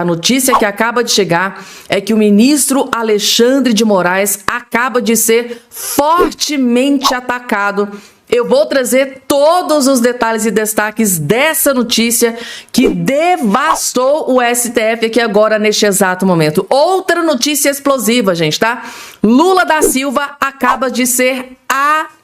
A notícia que acaba de chegar é que o ministro Alexandre de Moraes acaba de ser fortemente atacado. Eu vou trazer todos os detalhes e destaques dessa notícia que devastou o STF aqui agora neste exato momento. Outra notícia explosiva, gente, tá? Lula da Silva acaba de ser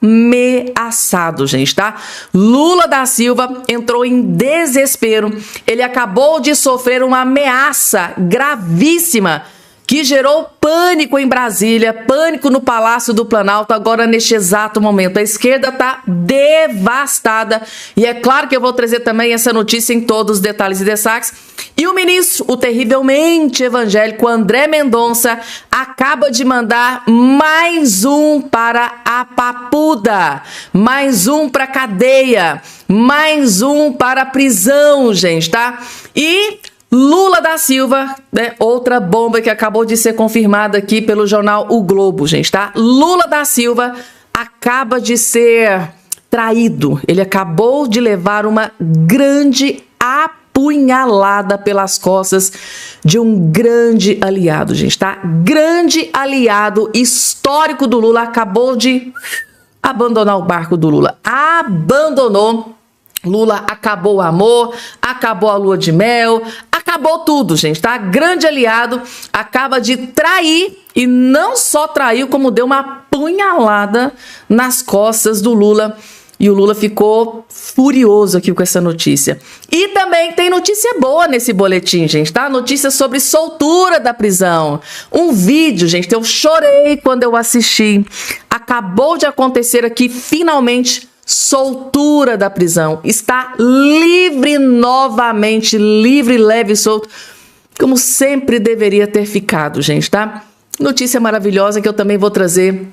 ameaçado, gente, tá? Lula da Silva entrou em desespero. Ele acabou de sofrer uma ameaça gravíssima que gerou pânico em Brasília, pânico no Palácio do Planalto, agora neste exato momento. A esquerda está devastada. E é claro que eu vou trazer também essa notícia em todos os detalhes e destaques. E o ministro, o terrivelmente evangélico André Mendonça, acaba de mandar mais um para a papuda, mais um para cadeia, mais um para a prisão, gente, tá? E Lula da Silva, né, outra bomba que acabou de ser confirmada aqui pelo jornal O Globo, gente, tá? Lula da Silva acaba de ser traído. Ele acabou de levar uma grande apunhalada pelas costas de um grande aliado, gente, tá? Grande aliado histórico do Lula acabou de abandonar o barco do Lula. Abandonou. Lula acabou o amor, acabou a lua de mel, acabou tudo, gente, tá? Grande aliado acaba de trair e não só traiu, como deu uma punhalada nas costas do Lula. E o Lula ficou furioso aqui com essa notícia. E também tem notícia boa nesse boletim, gente, tá? Notícia sobre soltura da prisão. Um vídeo, gente, eu chorei quando eu assisti. Acabou de acontecer aqui, finalmente, soltura da prisão. Está livre novamente, livre, leve e solto, como sempre deveria ter ficado, gente, tá? Notícia maravilhosa que eu também vou trazer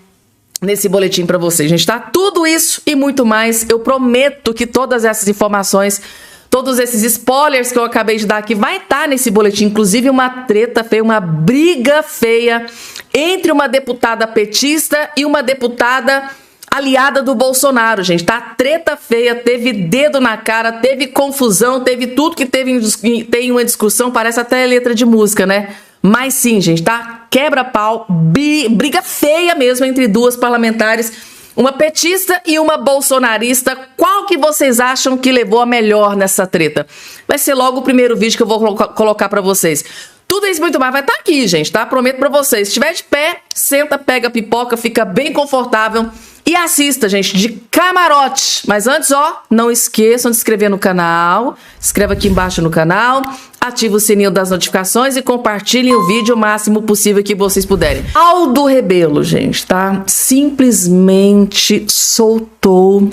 nesse boletim para vocês, gente, tá? Tudo isso e muito mais, eu prometo que todas essas informações, todos esses spoilers que eu acabei de dar aqui vai estar nesse boletim, inclusive uma treta feia, uma briga feia entre uma deputada petista e uma deputada aliada do Bolsonaro, gente, tá? Treta feia, teve dedo na cara, teve confusão, teve tudo que tem uma discussão, parece até letra de música, né? Mas sim, gente, tá? Quebra-pau, briga feia mesmo entre duas parlamentares, uma petista e uma bolsonarista. Qual que vocês acham que levou a melhor nessa treta? Vai ser logo o primeiro vídeo que eu vou colocar pra vocês. Tudo isso e muito mais vai estar aqui, gente, tá? Prometo pra vocês. Se estiver de pé, senta, pega a pipoca, fica bem confortável e assista, gente, de camarote. Mas antes, ó, não esqueçam de se inscrever no canal. Se inscreva aqui embaixo no canal, ative o sininho das notificações e compartilhem o vídeo o máximo possível que vocês puderem. Aldo Rebelo, gente, tá? Simplesmente soltou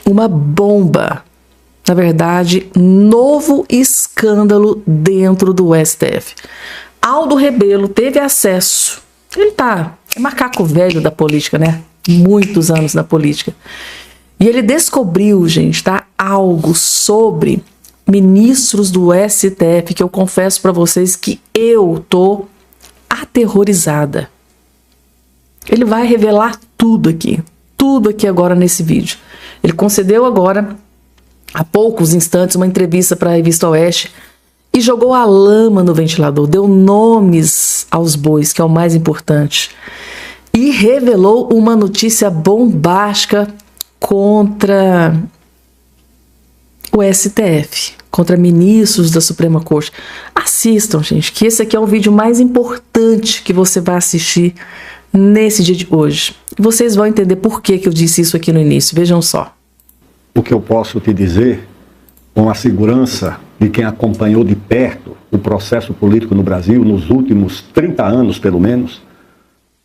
uma bomba. Na verdade, novo escândalo dentro do STF. Aldo Rebelo teve acesso. Ele é macaco velho da política, né? Muitos anos na política. E ele descobriu, gente, tá? Algo sobre ministros do STF que eu confesso pra vocês que eu tô aterrorizada. Ele vai revelar tudo aqui agora nesse vídeo. Ele concedeu agora, há poucos instantes, uma entrevista para a Revista Oeste e jogou a lama no ventilador, deu nomes aos bois, que é o mais importante, e revelou uma notícia bombástica contra o STF, contra ministros da Suprema Corte. Assistam, gente, que esse aqui é o vídeo mais importante que você vai assistir nesse dia de hoje. Vocês vão entender por que eu disse isso aqui no início. Vejam só. O que eu posso te dizer, com a segurança de quem acompanhou de perto o processo político no Brasil, nos últimos 30 anos, pelo menos,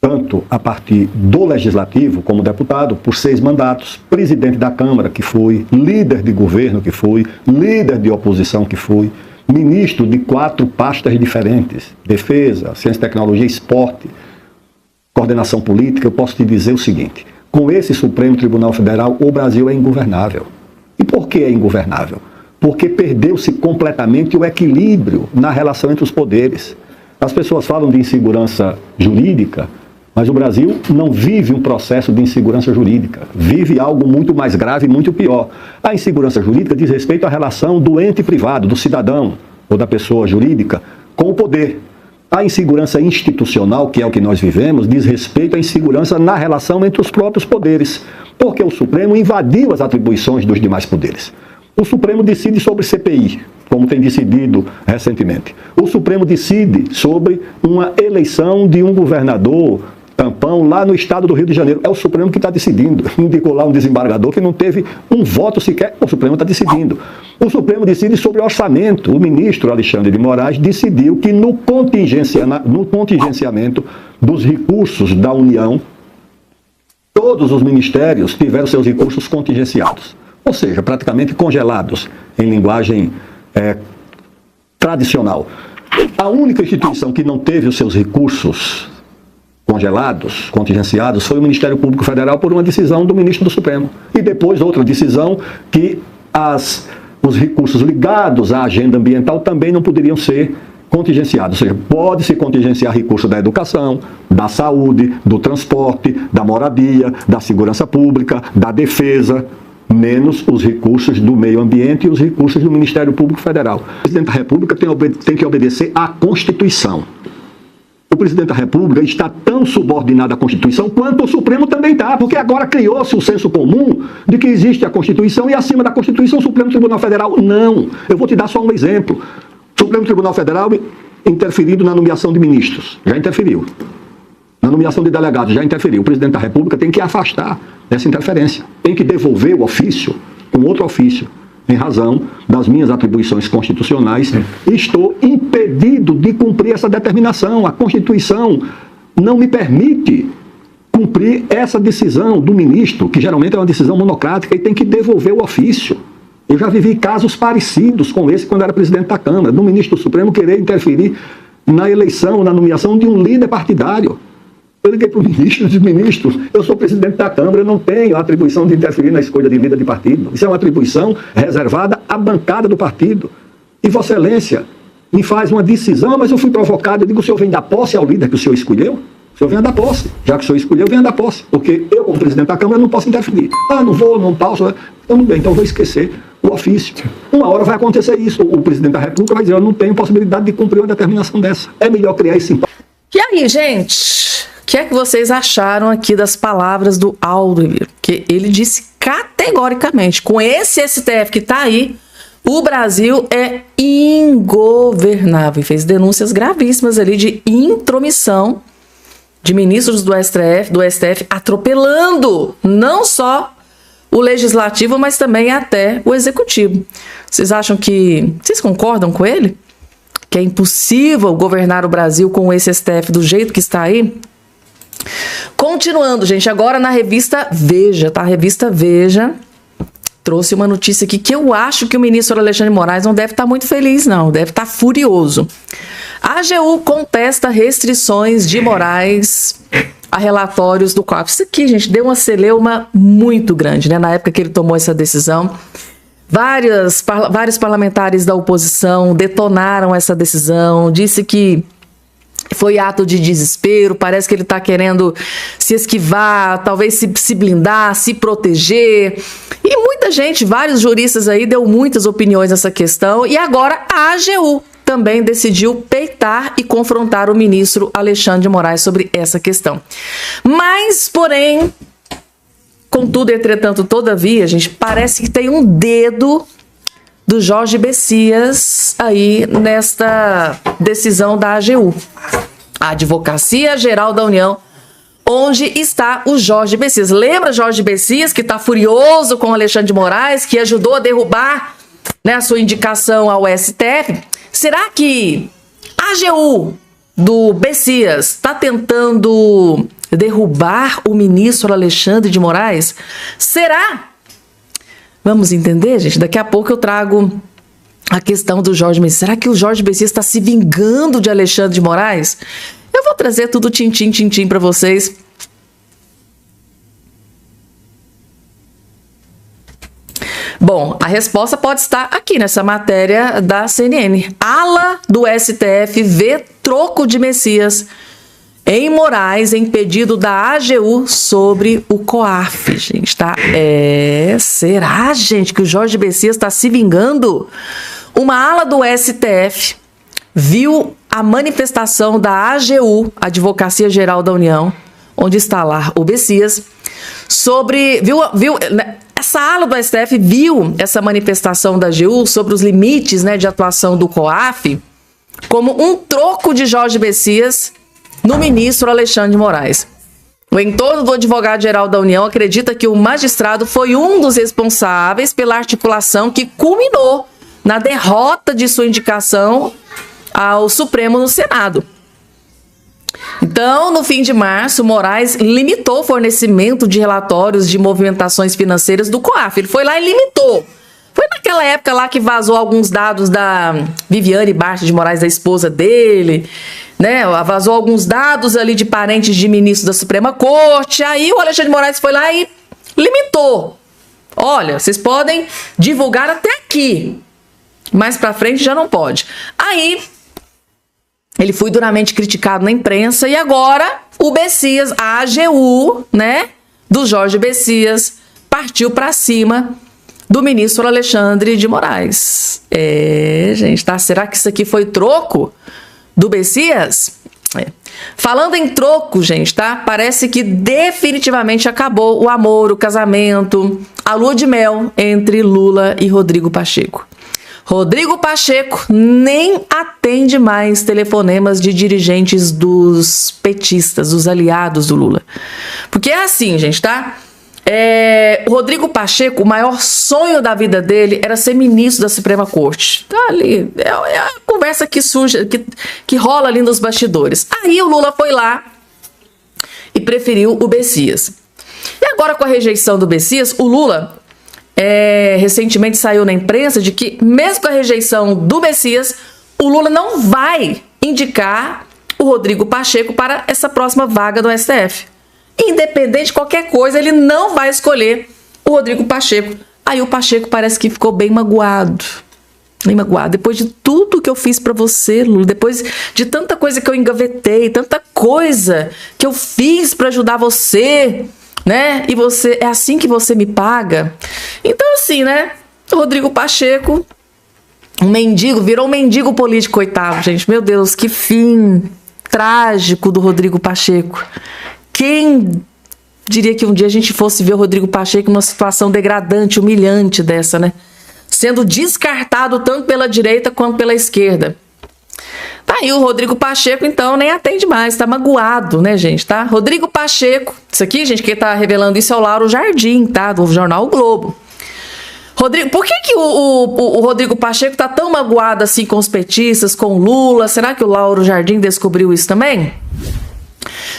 tanto a partir do Legislativo como deputado, por 6 mandatos, presidente da Câmara, que foi, líder de governo, que foi, líder de oposição, que foi, ministro de 4 pastas diferentes, defesa, ciência, tecnologia, esporte, coordenação política, eu posso te dizer o seguinte: com esse Supremo Tribunal Federal, o Brasil é ingovernável. E por que é ingovernável? Porque perdeu-se completamente o equilíbrio na relação entre os poderes. As pessoas falam de insegurança jurídica, mas o Brasil não vive um processo de insegurança jurídica. Vive algo muito mais grave e muito pior. A insegurança jurídica diz respeito à relação do ente privado, do cidadão, ou da pessoa jurídica com o poder. A insegurança institucional, que é o que nós vivemos, diz respeito à insegurança na relação entre os próprios poderes, porque o Supremo invadiu as atribuições dos demais poderes. O Supremo decide sobre CPI, como tem decidido recentemente. O Supremo decide sobre uma eleição de um governador tampão lá no estado do Rio de Janeiro. É o Supremo que está decidindo. Indicou lá um desembargador que não teve um voto sequer. O Supremo está decidindo. O Supremo decide sobre orçamento. O ministro Alexandre de Moraes decidiu que no contingenciamento dos recursos da União, todos os ministérios tiveram seus recursos contingenciados. Ou seja, praticamente congelados, em linguagem tradicional. A única instituição que não teve os seus recursos congelados, contingenciados, foi o Ministério Público Federal por uma decisão do ministro do Supremo. E depois outra decisão que os recursos ligados à agenda ambiental também não poderiam ser contingenciados. Ou seja, pode-se contingenciar recursos da educação, da saúde, do transporte, da moradia, da segurança pública, da defesa, menos os recursos do meio ambiente e os recursos do Ministério Público Federal. O presidente da República tem que obedecer à Constituição. O presidente da República está tão subordinado à Constituição quanto o Supremo também está, porque agora criou-se o senso comum de que existe a Constituição e acima da Constituição o Supremo Tribunal Federal. Não. Eu vou te dar só um exemplo. O Supremo Tribunal Federal interferido na nomeação de ministros. Já interferiu. Na nomeação de delegados. Já interferiu. O presidente da República tem que afastar essa interferência. Tem que devolver o ofício com outro ofício. Em razão das minhas atribuições constitucionais, estou impedido de cumprir essa determinação. A Constituição não me permite cumprir essa decisão do ministro, que geralmente é uma decisão monocrática, e tem que devolver o ofício. Eu já vivi casos parecidos com esse quando era presidente da Câmara, do ministro do Supremo querer interferir na eleição, na nomeação de um líder partidário. Eu liguei para o ministro e disse: ministro, eu sou presidente da Câmara, eu não tenho a atribuição de interferir na escolha de líder de partido. Isso é uma atribuição reservada à bancada do partido. E Vossa Excelência me faz uma decisão, mas eu fui provocado. Eu digo: o senhor vem dar posse ao líder que o senhor escolheu? O senhor venha dar posse. Já que o senhor escolheu, venha dar posse. Porque eu, como presidente da Câmara, não posso interferir. Não vou, não posso. Então, bem, então eu vou esquecer o ofício. Uma hora vai acontecer isso. O presidente da República vai dizer: eu não tenho possibilidade de cumprir uma determinação dessa. É melhor criar esse impacto. E aí, gente? O que é que vocês acharam aqui das palavras do Aldo Rebelo? Que ele disse categoricamente, com esse STF que está aí, o Brasil é ingovernável. E fez denúncias gravíssimas ali de intromissão de ministros do STF atropelando não só o legislativo, mas também até o executivo. Vocês concordam com ele? Que é impossível governar o Brasil com esse STF do jeito que está aí? Continuando, gente, agora na revista Veja, tá? A revista Veja trouxe uma notícia aqui que eu acho que o ministro Alexandre de Moraes não deve estar muito feliz, não. Deve estar furioso. A AGU contesta restrições de Moraes a relatórios do COAF. Isso aqui, gente, deu uma celeuma muito grande, né? Na época que ele tomou essa decisão. Vários parlamentares da oposição detonaram essa decisão, disse que foi ato de desespero, parece que ele está querendo se esquivar, talvez se blindar, se proteger. E muita gente, vários juristas aí, deu muitas opiniões nessa questão. E agora a AGU também decidiu peitar e confrontar o ministro Alexandre de Moraes sobre essa questão. Mas, porém, contudo, entretanto, todavia, gente, parece que tem um dedo do Jorge Bessias aí nesta decisão da AGU. A Advocacia Geral da União, onde está o Jorge Bessias. Lembra Jorge Bessias, que está furioso com Alexandre de Moraes, que ajudou a derrubar, né, a sua indicação ao STF? Será que a AGU do Bessias está tentando derrubar o ministro Alexandre de Moraes? Será? Vamos entender, gente? Daqui a pouco eu trago a questão do Jorge Bessias. Será que o Jorge Bessias está se vingando de Alexandre de Moraes? Eu vou trazer tudo tintim para vocês. Bom, a resposta pode estar aqui nessa matéria da CNN. Ala do STF vê troco de Messias em Moraes em pedido da AGU sobre o COAF, gente, tá? Será, gente, que o Jorge Bessias está se vingando? uma ala do STF viu a manifestação da AGU, Advocacia Geral da União, onde está lá o Bessias, essa ala do STF viu essa manifestação da AGU sobre os limites, né, de atuação do COAF como um troco de Jorge Bessias no ministro Alexandre de Moraes. O entorno do advogado-geral da União acredita que o magistrado foi um dos responsáveis pela articulação que culminou na derrota de sua indicação ao Supremo no Senado. Então, no fim de março, Moraes limitou o fornecimento de relatórios de movimentações financeiras do COAF. Ele foi lá e limitou. Foi naquela época lá que vazou alguns dados da Viviane Barça de Moraes, da esposa dele, né? Vazou alguns dados ali de parentes de ministros da Suprema Corte. Aí o Alexandre de Moraes foi lá e limitou. Olha, vocês podem divulgar até aqui. Mais pra frente já não pode. Aí ele foi duramente criticado na imprensa e agora o Bessias, a AGU, né, do Jorge Bessias, partiu para cima do ministro Alexandre de Moraes. Gente, tá? Será que isso aqui foi troco do Bessias? Falando em troco, gente, tá? Parece que definitivamente acabou o amor, o casamento, a lua de mel entre Lula e Rodrigo Pacheco. Rodrigo Pacheco nem atende mais telefonemas de dirigentes dos petistas, dos aliados do Lula. Porque é assim, gente, tá? O Rodrigo Pacheco, o maior sonho da vida dele era ser ministro da Suprema Corte. Tá ali, é a conversa que surge, que rola ali nos bastidores. Aí o Lula foi lá e preferiu o Bessias. E agora, com a rejeição do Bessias, o Lula recentemente saiu na imprensa de que, mesmo com a rejeição do Bessias, o Lula não vai indicar o Rodrigo Pacheco para essa próxima vaga do STF. Independente de qualquer coisa, ele não vai escolher o Rodrigo Pacheco. Aí o Pacheco parece que ficou bem magoado. Bem magoado. Depois de tudo que eu fiz pra você, Lula, depois de tanta coisa que eu engavetei, tanta coisa que eu fiz pra ajudar você, né? E você, é assim que você me paga? Então, assim, né? O Rodrigo Pacheco, um mendigo, virou um mendigo político, coitado, gente. Meu Deus, que fim trágico do Rodrigo Pacheco. Quem diria que um dia a gente fosse ver o Rodrigo Pacheco numa situação degradante, humilhante dessa, né? Sendo descartado tanto pela direita quanto pela esquerda. Tá aí o Rodrigo Pacheco, então, nem atende mais, tá magoado, né, gente, tá? Rodrigo Pacheco, isso aqui, gente, quem tá revelando isso é o Lauro Jardim, tá? Do jornal O Globo. Por que o Rodrigo Pacheco tá tão magoado assim com os petistas, com o Lula? Será que o Lauro Jardim descobriu isso também?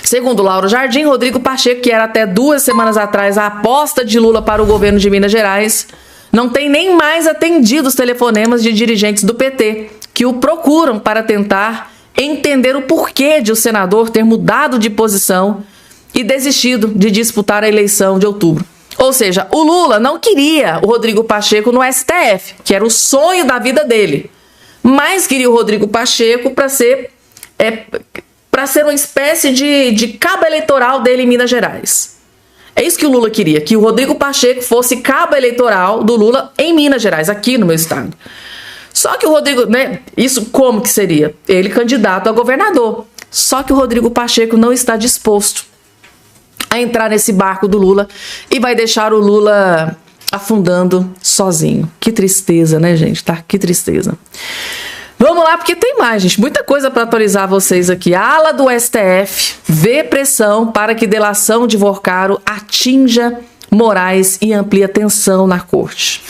Segundo Lauro Jardim, Rodrigo Pacheco, que era até 2 semanas atrás a aposta de Lula para o governo de Minas Gerais, não tem nem mais atendido os telefonemas de dirigentes do PT, que o procuram para tentar entender o porquê de o senador ter mudado de posição e desistido de disputar a eleição de outubro. Ou seja, o Lula não queria o Rodrigo Pacheco no STF, que era o sonho da vida dele, mas queria o Rodrigo Pacheco para ser uma espécie de cabo eleitoral dele em Minas Gerais. É isso que o Lula queria, que o Rodrigo Pacheco fosse cabo eleitoral do Lula em Minas Gerais, aqui no meu estado. Só que o Rodrigo, né, isso como que seria? Ele candidato a governador. Só que o Rodrigo Pacheco não está disposto a entrar nesse barco do Lula e vai deixar o Lula afundando sozinho. Que tristeza, né, gente? Tá? Que tristeza. Vamos lá, porque tem mais, gente. Muita coisa para atualizar vocês aqui. A ala do STF vê pressão para que delação de Vorcaro atinja Moraes e amplie a tensão na corte.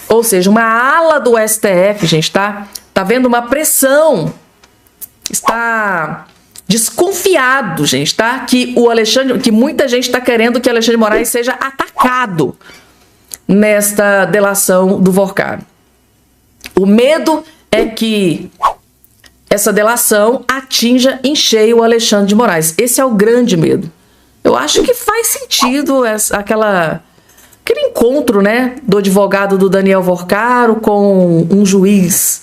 Ou seja, uma ala do STF, gente, tá vendo uma pressão. Está desconfiado, gente, tá? Que muita gente está querendo que Alexandre de Moraes seja atacado nesta delação do Vorcaro. O medo é que essa delação atinja em cheio o Alexandre de Moraes. Esse é o grande medo. Eu acho que faz sentido aquele encontro, né, do advogado do Daniel Vorcaro com um juiz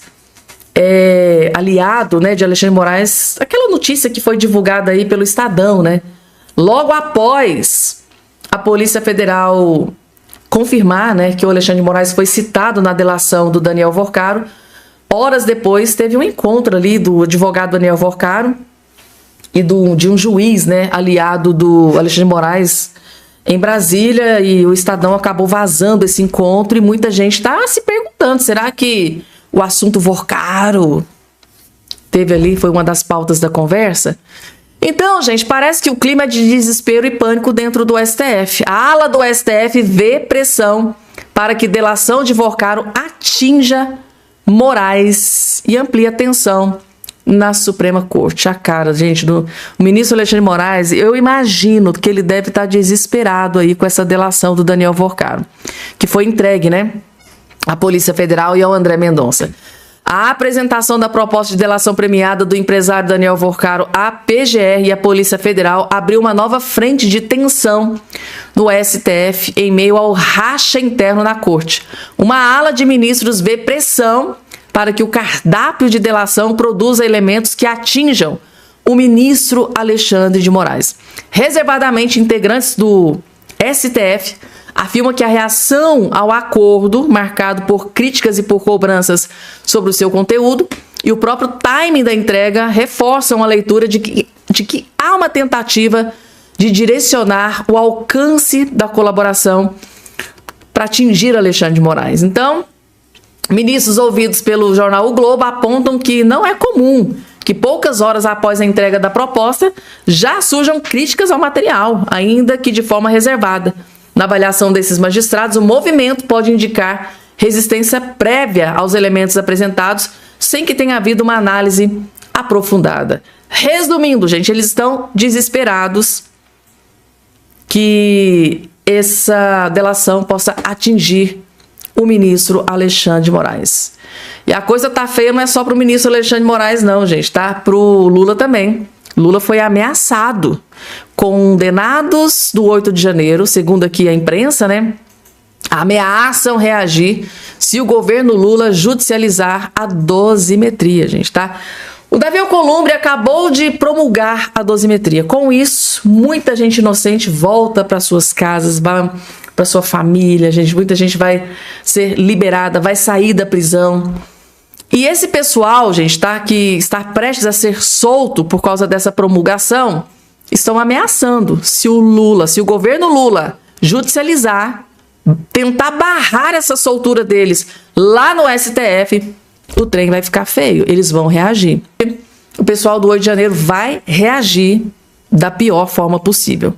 aliado, né, de Alexandre de Moraes. Aquela notícia que foi divulgada aí pelo Estadão, né? Logo após a Polícia Federal confirmar, né, que o Alexandre de Moraes foi citado na delação do Daniel Vorcaro, Horas depois, teve um encontro ali do advogado Daniel Vorcaro e de um juiz, né, aliado do Alexandre de Moraes em Brasília, e o Estadão acabou vazando esse encontro e muita gente está se perguntando, será que o assunto Vorcaro teve ali, foi uma das pautas da conversa? Então, gente, parece que o clima é de desespero e pânico dentro do STF. A ala do STF vê pressão para que delação de Vorcaro atinja Moraes e amplie a tensão na Suprema Corte. A cara, gente, do ministro Alexandre de Moraes, eu imagino que ele deve estar desesperado aí com essa delação do Daniel Vorcaro, que foi entregue, né, à Polícia Federal e ao André Mendonça. A apresentação da proposta de delação premiada do empresário Daniel Vorcaro à PGR e à Polícia Federal abriu uma nova frente de tensão no STF em meio ao racha interno na corte. Uma ala de ministros vê pressão para que o cardápio de delação produza elementos que atinjam o ministro Alexandre de Moraes. Reservadamente, integrantes do STF afirmam que a reação ao acordo, marcado por críticas e por cobranças sobre o seu conteúdo, e o próprio timing da entrega reforçam a leitura de que há uma tentativa de direcionar o alcance da colaboração para atingir Alexandre de Moraes. Então, ministros ouvidos pelo jornal O Globo apontam que não é comum que poucas horas após a entrega da proposta já surjam críticas ao material, ainda que de forma reservada. Na avaliação desses magistrados, o movimento pode indicar resistência prévia aos elementos apresentados, sem que tenha havido uma análise aprofundada. Resumindo, gente, eles estão desesperados que essa delação possa atingir o ministro Alexandre de Moraes. E a coisa tá feia, não é só para o ministro Alexandre de Moraes, não, gente, tá? Para o Lula também. Lula foi ameaçado. Condenados do 8 de janeiro, segundo aqui a imprensa, né, ameaçam reagir se o governo Lula judicializar a dosimetria, gente, tá? O Davi Alcolumbre acabou de promulgar a dosimetria. Com isso, muita gente inocente volta para suas casas, para sua família, gente. Muita gente vai ser liberada, vai sair da prisão. E esse pessoal, gente, tá, que está prestes a ser solto por causa dessa promulgação, estão ameaçando, se o governo Lula judicializar, tentar barrar essa soltura deles lá no STF, o trem vai ficar feio, eles vão reagir. O pessoal do 8 de janeiro vai reagir da pior forma possível.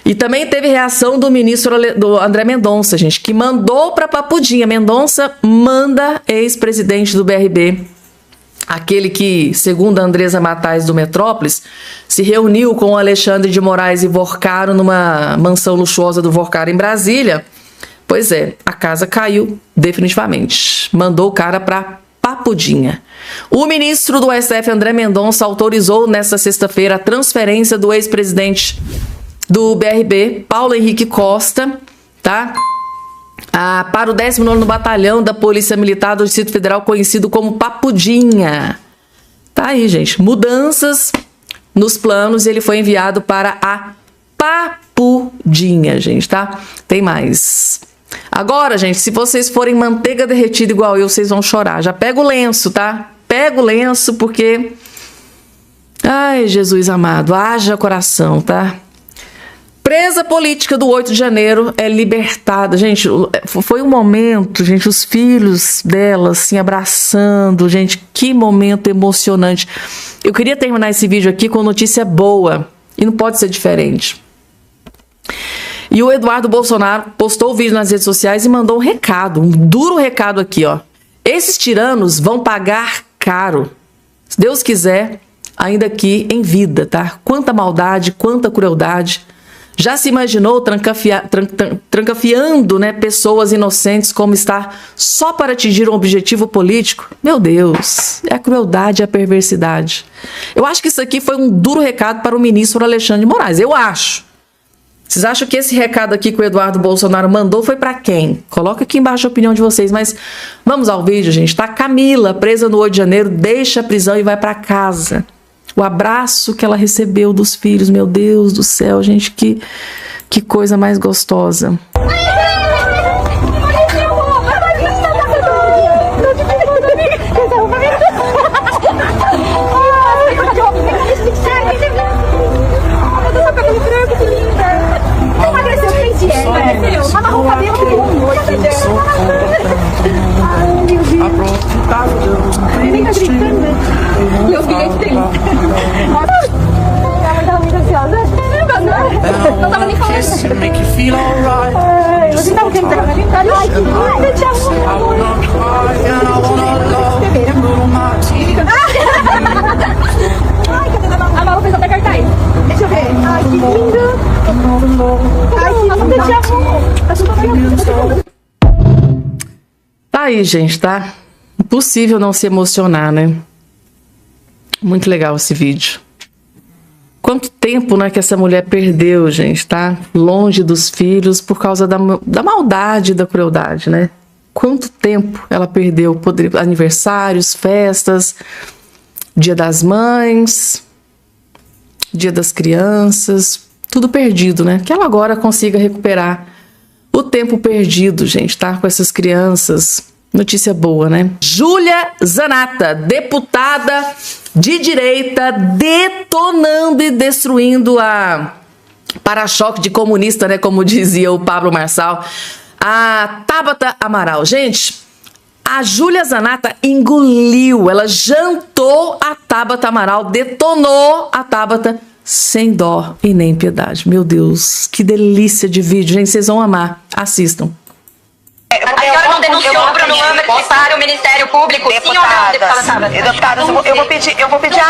E também teve reação do ministro do André Mendonça, gente, que mandou para Papudinha. Mendonça manda ex-presidente do BRB, aquele que, segundo a Andresa Matais do Metrópolis, se reuniu com o Alexandre de Moraes e Vorcaro numa mansão luxuosa do Vorcaro em Brasília. Pois é, a casa caiu definitivamente. Mandou o cara para Papudinha. O ministro do STF, André Mendonça, autorizou nesta sexta-feira a transferência do ex-presidente do BRB, Paulo Henrique Costa, tá? Para o 19º Batalhão da Polícia Militar do Distrito Federal, conhecido como Papudinha. Tá aí, gente. Mudanças nos planos e ele foi enviado para a Papudinha, gente, tá? Tem mais. Agora, gente, se vocês forem manteiga derretida igual eu, vocês vão chorar. Já pega o lenço, tá? Pega o lenço porque... Ai, Jesus amado, haja coração, tá? Presa política do 8 de janeiro é libertada. Gente, foi um momento, gente, os filhos dela assim abraçando, gente, que momento emocionante. Eu queria terminar esse vídeo aqui com notícia boa, e não pode ser diferente. E o Eduardo Bolsonaro postou o vídeo nas redes sociais e mandou um recado, um duro recado aqui, ó. Esses tiranos vão pagar caro, se Deus quiser, ainda aqui em vida, tá? Quanta maldade, quanta crueldade. Já se imaginou trancafiando, né, pessoas inocentes como está só para atingir um objetivo político? Meu Deus, é a crueldade e a perversidade. Eu acho que isso aqui foi um duro recado para o ministro Alexandre de Moraes, eu acho. Vocês acham que esse recado aqui que o Eduardo Bolsonaro mandou foi para quem? Coloca aqui embaixo a opinião de vocês, mas vamos ao vídeo, gente. Tá Camila, presa no 8 de janeiro, deixa a prisão e vai para casa. O abraço que ela recebeu dos filhos, meu Deus do céu, gente, que coisa mais gostosa. menina gritando. E eu fiquei feliz. Ela estava muito ansiosa. Não tava nem falando. Você estava cantando. Ai, que linda, eu te amo. Ai, a Malu fez até cartaz. Deixa eu ver. Ai, que lindo. Ai, que lindo, eu te amo. Tá aí, gente, tá? Impossível não se emocionar, né? Muito legal esse vídeo. Quanto tempo, né, que essa mulher perdeu, gente, tá? Longe dos filhos por causa da maldade e da crueldade, né? Quanto tempo ela perdeu aniversários, festas, Dia das Mães, Dia das Crianças, tudo perdido, né? Que ela agora consiga recuperar o tempo perdido, gente, tá? Com essas crianças. Notícia boa, né? Júlia Zanatta, deputada de direita, detonando e destruindo a para-choque de comunista, né? Como dizia o Pablo Marçal. A Tabata Amaral. Gente, a Júlia Zanatta engoliu, ela jantou a Tabata Amaral, detonou a Tabata sem dó e nem piedade. Meu Deus, que delícia de vídeo, gente. Vocês vão amar. Assistam. A senhora não denunciou o Bruno Lambert para o Ministério Público? Sim ou não, deputada Tabata? Deputadas, eu vou pedir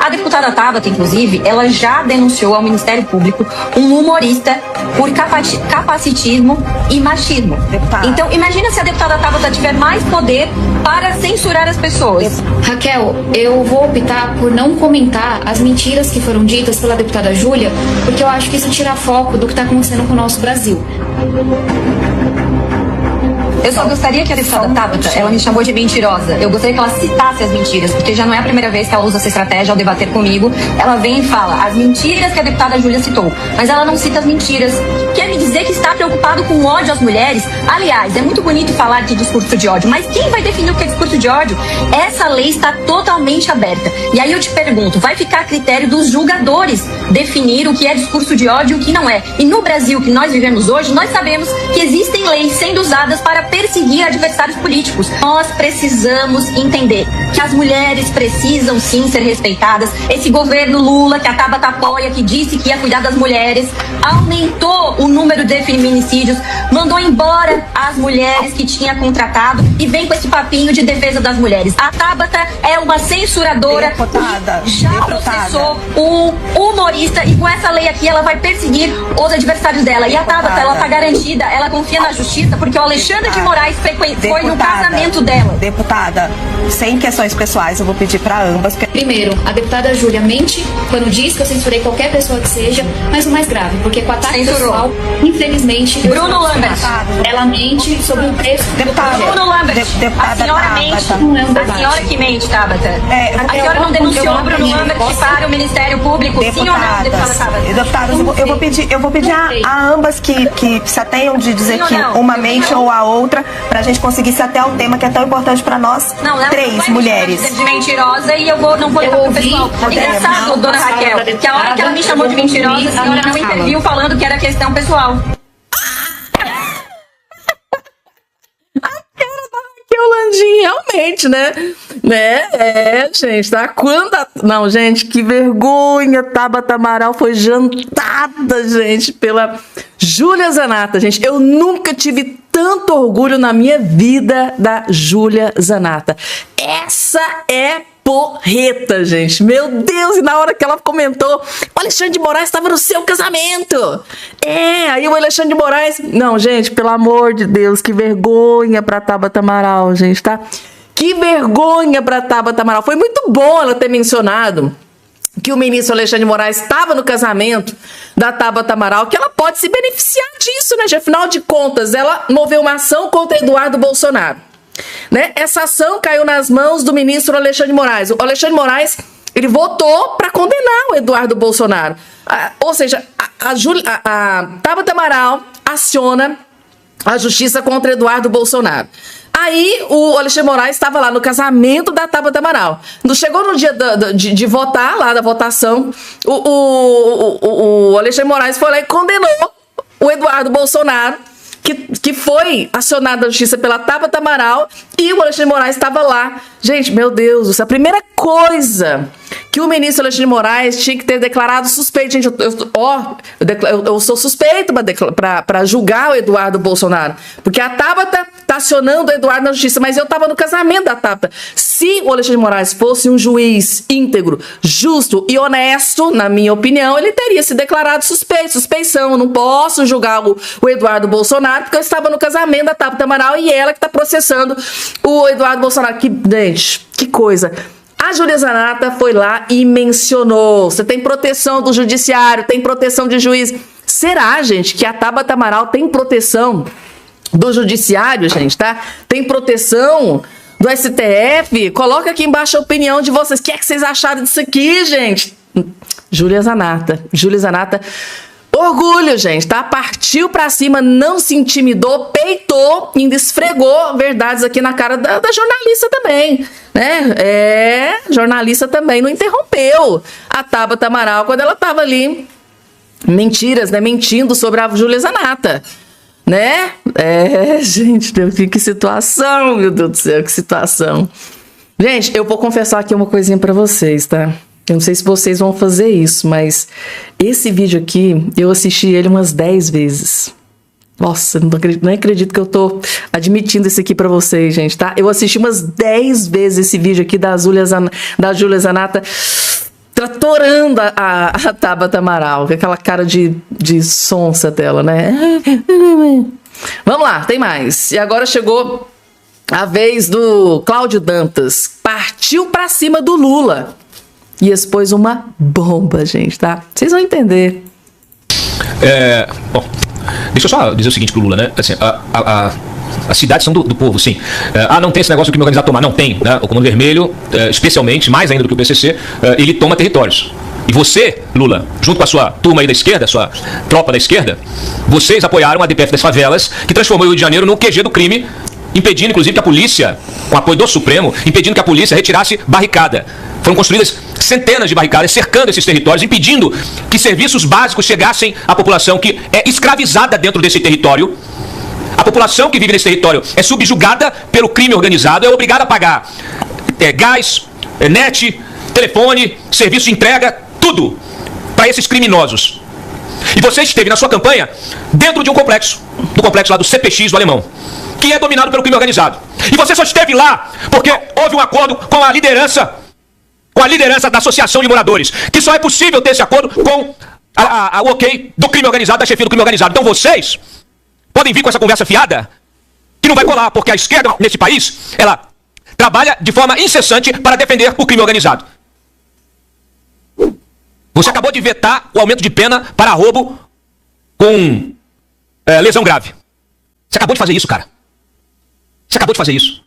a deputada Tabata, inclusive, ela já denunciou ao Ministério Público um humorista por capacitismo e machismo. Deputada. Então, imagina se a deputada Tabata tiver mais poder para censurar as pessoas. Raquel, eu vou optar por não comentar as mentiras que foram ditas pela deputada Júlia, porque eu acho que isso tira foco do que está acontecendo com o nosso Brasil. Eu só gostaria que a deputada Tabata, ela me chamou de mentirosa. Eu gostaria que ela citasse as mentiras, porque já não é a primeira vez que ela usa essa estratégia ao debater comigo. Ela vem e fala as mentiras que a deputada Júlia citou, mas ela não cita as mentiras. Quer me dizer que está preocupado com ódio às mulheres? Aliás, é muito bonito falar de discurso de ódio, mas quem vai definir o que é discurso de ódio? Essa lei está totalmente aberta. E aí eu te pergunto, vai ficar a critério dos julgadores definir o que é discurso de ódio e o que não é? E no Brasil que nós vivemos hoje, nós sabemos que existem leis sendo usadas para perseguir adversários políticos. Nós precisamos entender que as mulheres precisam sim ser respeitadas. Esse governo Lula, que a Tabata apoia, que disse que ia cuidar das mulheres, aumentou o número de feminicídios, mandou embora as mulheres que tinha contratado e vem com esse papinho de defesa das mulheres. A Tabata é uma censuradora, já processou o humorista e com essa lei aqui ela vai perseguir os adversários dela. E a Tabata, ela tá garantida, ela confia na justiça, porque o Alexandre de Moraes foi no casamento dela. Deputada, sem questões pessoais, eu vou pedir para ambas. Primeiro, a deputada Júlia mente quando diz que eu censurei qualquer pessoa que seja, mas o mais grave, porque com a ataque pessoal, infelizmente, Bruno Lambert, ela mente sobre o preço do projeto. Bruno Lambert, a senhora mente, a senhora que mente, Tabata. A senhora não denunciou o Bruno Lambert para o Ministério Público, sim ou não, deputada Tabata? Deputadas, eu vou pedir a ambas que se atenham de dizer que uma mente ou a outra, pra gente conseguir se ater ao tema que é tão importante pra nós, três mulheres. De mentirosa e eu não vou levar pro pessoal. Engraçado, dona Raquel, que a hora que ela me chamou de mentirosa, a senhora não interviu falando que era questão pessoal. Landim, realmente, né? Gente, tá? Não, gente, que vergonha. Tabata Amaral foi jantada, gente, pela Júlia Zanatta, gente. Eu nunca tive tanto orgulho na minha vida da Júlia Zanatta. Essa é porreta, gente. Meu Deus, e na hora que ela comentou, o Alexandre de Moraes estava no seu casamento. Aí o Alexandre de Moraes... Não, gente, pelo amor de Deus, que vergonha pra Tabata Amaral, gente, tá? Que vergonha pra Tabata Amaral. Foi muito bom ela ter mencionado que o ministro Alexandre de Moraes estava no casamento da Tabata Amaral, que ela pode se beneficiar disso, né? Afinal de contas, ela moveu uma ação contra Eduardo Bolsonaro. Né? Essa ação caiu nas mãos do ministro Alexandre de Moraes. O Alexandre de Moraes, ele votou para condenar o Eduardo Bolsonaro. Ou seja, a Tabata Amaral aciona a justiça contra Eduardo Bolsonaro. Aí o Alexandre de Moraes estava lá no casamento da Tabata Amaral. Chegou no dia de votar, lá da votação, o Alexandre de Moraes foi lá e condenou o Eduardo Bolsonaro, que foi acionada a justiça pela Tabata Amaral e o Alexandre de Moraes estava lá. Gente, meu Deus, a primeira coisa que o ministro Alexandre de Moraes tinha que ter declarado suspeito. Gente, eu sou suspeito para julgar o Eduardo Bolsonaro, porque a Tabata tá acionando o Eduardo na justiça, mas eu estava no casamento da Tabata. Se o Alexandre de Moraes fosse um juiz íntegro, justo e honesto, na minha opinião, ele teria se declarado suspeição. Eu não posso julgar o Eduardo Bolsonaro, porque eu estava no casamento da Tabata Amaral e ela que está processando o Eduardo Bolsonaro. Gente, que coisa. A Júlia Zanata foi lá e mencionou: você tem proteção do judiciário, tem proteção de juiz. Será, gente, que a Tabata Amaral tem proteção do judiciário, gente, tá? Tem proteção do STF? Coloca aqui embaixo a opinião de vocês. O que é que vocês acharam disso aqui, gente? Júlia Zanata. Orgulho, gente, tá? Partiu pra cima, não se intimidou, peitou, ainda esfregou verdades aqui na cara da jornalista também, né? Jornalista também não interrompeu a Tabata Amaral quando ela tava ali, mentindo sobre a Júlia Zanata, né? Gente, que situação, meu Deus do céu, que situação. Gente, eu vou confessar aqui uma coisinha pra vocês, tá? Eu não sei se vocês vão fazer isso, mas esse vídeo aqui, eu assisti ele umas 10 vezes. Nossa, não acredito que eu tô admitindo isso aqui pra vocês, gente, tá? Eu assisti umas 10 vezes esse vídeo aqui da Júlia Zanata tratorando a Tabata Amaral, com aquela cara de sonsa dela, né? Vamos lá, tem mais. E agora chegou a vez do Cláudio Dantas. Partiu pra cima do Lula e expôs uma bomba, gente, tá? Vocês vão entender. Bom, deixa eu só dizer o seguinte pro Lula, né? Assim, as cidades são do povo, sim. Não tem esse negócio do crime organizado tomar. Não tem, né? O Comando Vermelho, especialmente, mais ainda do que o PCC, ele toma territórios. E você, Lula, junto com a sua turma aí da esquerda, sua tropa da esquerda, vocês apoiaram a DPF das favelas, que transformou o Rio de Janeiro no QG do crime, impedindo, inclusive, que a polícia, com apoio do Supremo, impedindo que a polícia retirasse barricada. Foram construídas centenas de barricadas cercando esses territórios, impedindo que serviços básicos chegassem à população que é escravizada dentro desse território. A população que vive nesse território é subjugada pelo crime organizado, é obrigada a pagar gás, net, telefone, serviço de entrega, tudo para esses criminosos. E você esteve na sua campanha dentro de um complexo, do complexo lá do CPX do Alemão, que é dominado pelo crime organizado. E você só esteve lá porque houve um acordo com a liderança da Associação de Moradores, que só é possível ter esse acordo com o ok do crime organizado, da chefia do crime organizado. Então vocês podem vir com essa conversa fiada, que não vai colar, porque a esquerda nesse país, ela trabalha de forma incessante para defender o crime organizado. Você acabou de vetar o aumento de pena para roubo com lesão grave. Você acabou de fazer isso, cara. Você acabou de fazer isso.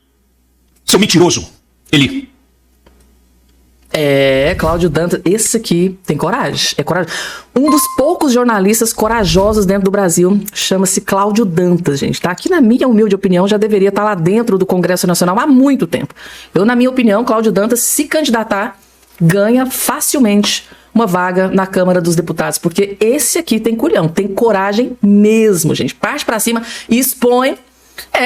Seu mentiroso, Eli. Cláudio Dantas, esse aqui tem coragem, é coragem. Um dos poucos jornalistas corajosos dentro do Brasil chama-se Cláudio Dantas, gente, tá? Aqui na minha humilde opinião já deveria estar lá dentro do Congresso Nacional há muito tempo. Na minha opinião, Cláudio Dantas, se candidatar, ganha facilmente uma vaga na Câmara dos Deputados, porque esse aqui tem culhão, tem coragem mesmo, gente. Parte pra cima e expõe.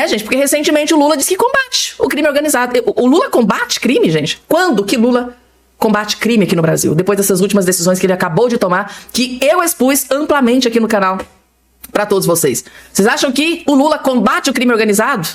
Gente, porque recentemente o Lula disse que combate o crime organizado. O Lula combate crime, gente? Quando que Lula combate crime aqui no Brasil? Depois dessas últimas decisões que ele acabou de tomar, que eu expus amplamente aqui no canal pra todos vocês. Vocês acham que o Lula combate o crime organizado?